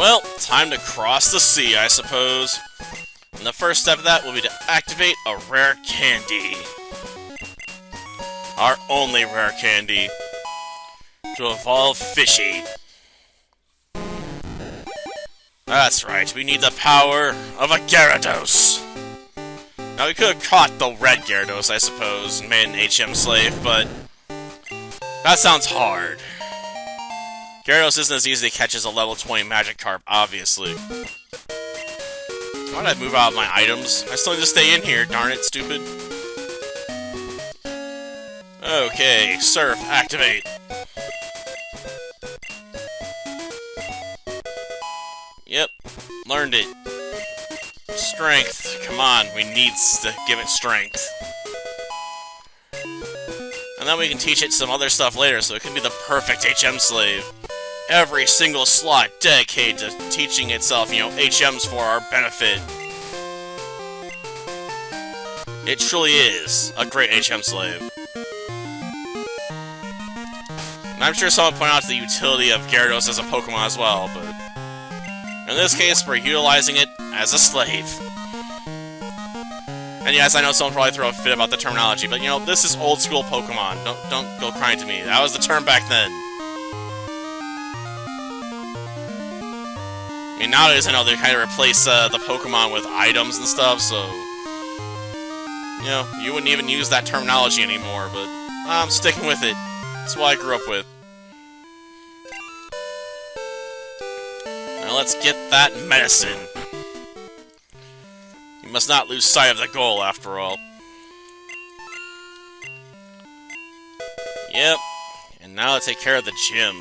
Well, time to cross the sea, I suppose. And the first step of that will be to activate a rare candy. Our only rare candy. To evolve Fishy. That's right, we need the power of a Gyarados. Now, we could have caught the red Gyarados, I suppose, and made an HM slave, but that sounds hard. Gyarados isn't as easy to catch as a level 20 Magikarp, obviously. Why did I move out of my items? I still need to stay in here, darn it, stupid. Okay, Surf, activate. Yep, learned it. Strength, come on, we need to give it strength. And then we can teach it some other stuff later, so it can be the perfect HM slave. Every single slot dedicated to teaching itself, you know, HMs for our benefit. It truly is a great HM slave. And I'm sure someone pointed out the utility of Gyarados as a Pokemon as well, but in this case, we're utilizing it as a slave. And yes, I know someone probably throw a fit about the terminology, but you know, this is old school Pokemon. Don't go crying to me. That was the term back then. I mean, nowadays I know they kind of replace the Pokemon with items and stuff, so you know, you wouldn't even use that terminology anymore, but I'm sticking with it. That's what I grew up with. Now let's get that medicine. You must not lose sight of the goal, after all. Yep. And now to take care of the gym.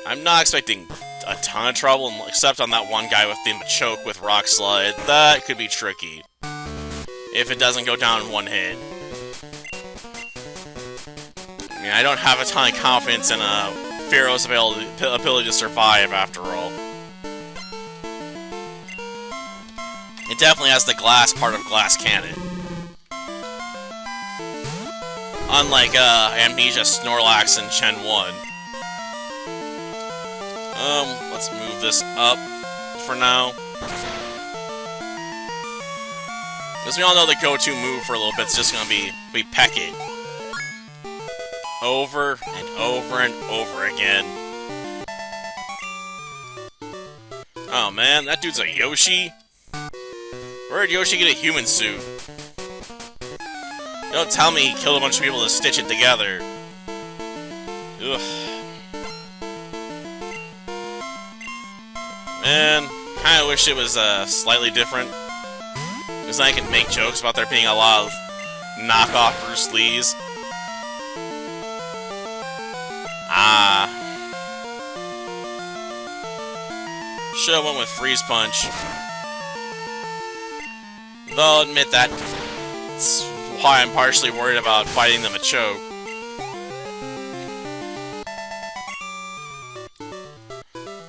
I'm not expecting a ton of trouble, except on that one guy with the Machoke with Rock Slide. That could be tricky. If it doesn't go down in one hit. I mean, I don't have a ton of confidence in Fearow's ability to survive, after all. It definitely has the glass part of Glass Cannon. Unlike Amnesia, Snorlax, and Gen 1. Let's move this up for now. Because we all know the go-to move for a little bit is just gonna be Peck It. Over and over and over again. Oh man, that dude's a Yoshi? Where'd Yoshi get a human suit? Don't tell me he killed a bunch of people to stitch it together. Ugh. Man, kinda wish it was slightly different. Because I can make jokes about there being a lot of knockoff Bruce Lees. Should've went with Freeze Punch. Though I'll admit that's why I'm partially worried about fighting the Machoke.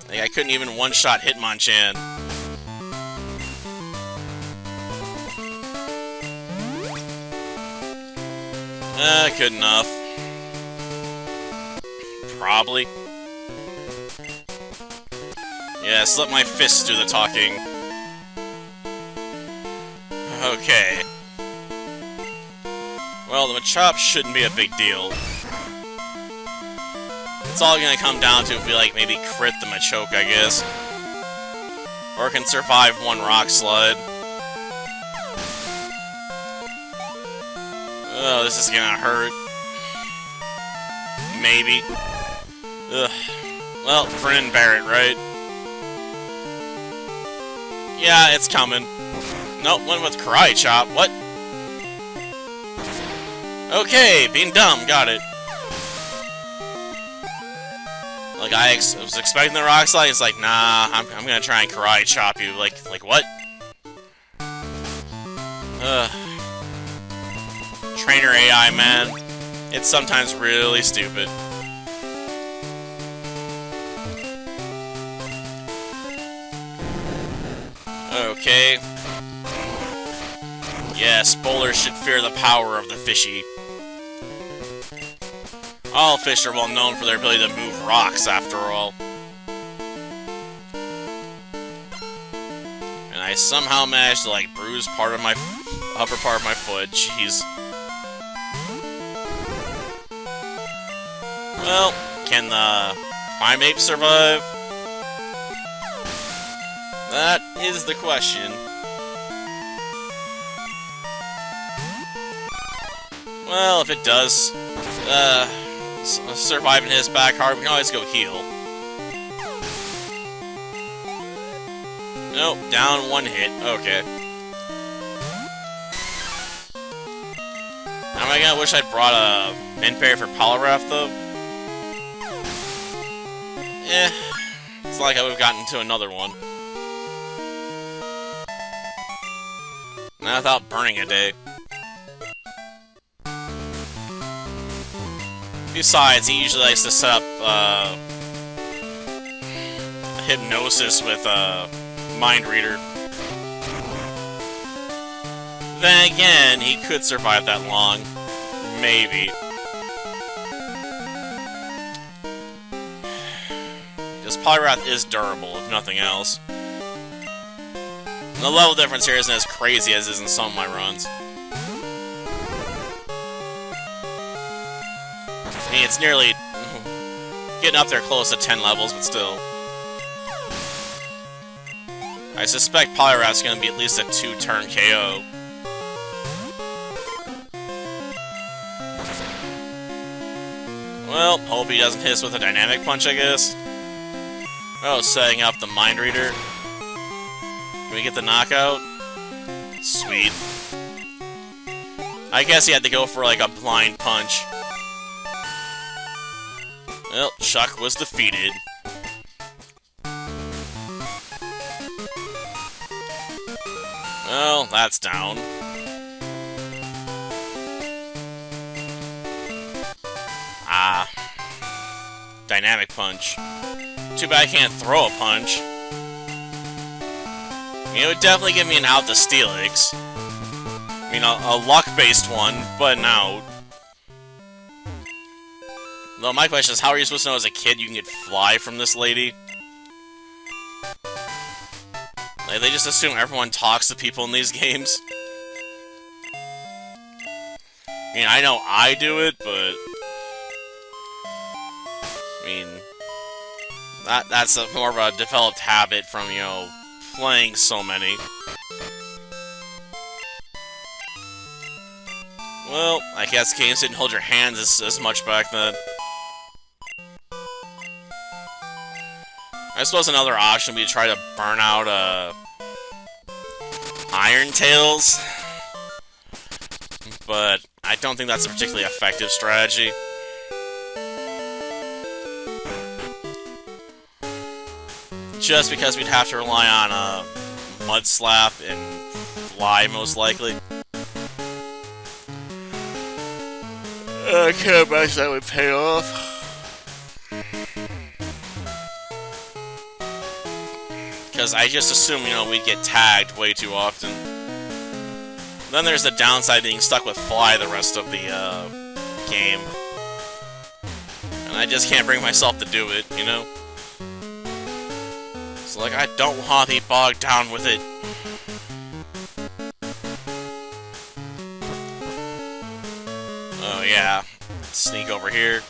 Like, I couldn't even one-shot Hitmonchan. Good enough. Probably. Yes, let my fists do the talking. Okay. Well, the Machop shouldn't be a big deal. It's all gonna come down to if we, like, maybe crit the Machoke, I guess. Or can survive one Rock Slide. Oh, this is gonna hurt. Maybe. Ugh. Well, grin and bear it, right? Yeah, it's coming. Nope, went with Karate Chop. What? Okay, being dumb, got it. Like, I was expecting the Rock Slide, it's like, nah, I'm gonna try and Karate Chop you. Like what? Trainer AI, man. It's sometimes really stupid. Okay. Yes, bowlers should fear the power of the Fishy. All fish are well known for their ability to move rocks, after all. I somehow managed to, like, bruise part of my upper part of my foot. Jeez. Well, can the primate survive? That is the question. Well, if it does survive in his back hard, we can always go heal. Nope, down one hit. Okay. Am I gonna wish I'd brought a mint berry for Poliwrath, though? Eh. It's like I would've gotten to another one. Not without burning a day. Besides, he usually likes to set up a hypnosis with Mind Reader. Then again, he could survive that long. Maybe. Because Poliwrath is durable, if nothing else. And the level difference here isn't as crazy as it is in some of my runs. I mean, it's nearly getting up there close to 10 levels, but still. I suspect Poliwrath's gonna be at least a 2-turn KO. Well, hope he doesn't hit us with a dynamic punch, I guess. Oh, setting up the Mind Reader. Can we get the knockout? Sweet. I guess he had to go for, like, a blind punch. Well, Chuck was defeated. Well, that's down. Ah. Dynamic punch. Too bad I can't throw a punch. I mean, it would definitely give me an out to Steelix. I mean, a luck-based one, but an out. Though my question is, how are you supposed to know as a kid you can get fly from this lady? Like, they just assume everyone talks to people in these games. I mean, I know I do it, but... I mean... That's more of a developed habit from, you know, playing so many. Well, I guess games didn't hold your hands as much back then. I suppose another option would be to try to burn out, Iron Tails. But I don't think that's a particularly effective strategy. Just because we'd have to rely on a Mud Slap and Fly, most likely. I can't imagine that would pay off. Because I just assume, you know, we'd get tagged way too often. Then there's the downside being stuck with Fly the rest of the game. And I just can't bring myself to do it, you know? So, like, I don't want to be bogged down with it. Oh, yeah. Sneak over here.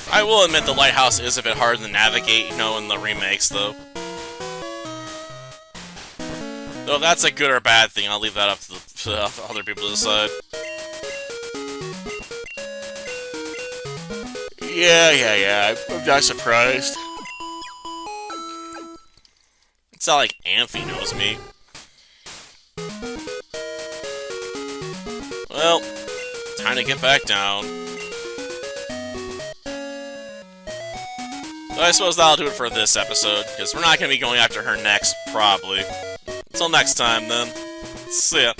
I will admit the lighthouse is a bit hard to navigate, you know, in the remakes, though. Though if that's a good or bad thing, I'll leave that up to other people to decide. Yeah, I'm not surprised. It's not like Amphi knows me. Well, time to get back down. So I suppose that'll do it for this episode, because we're not going to be going after her next, probably. Until next time, then. See ya.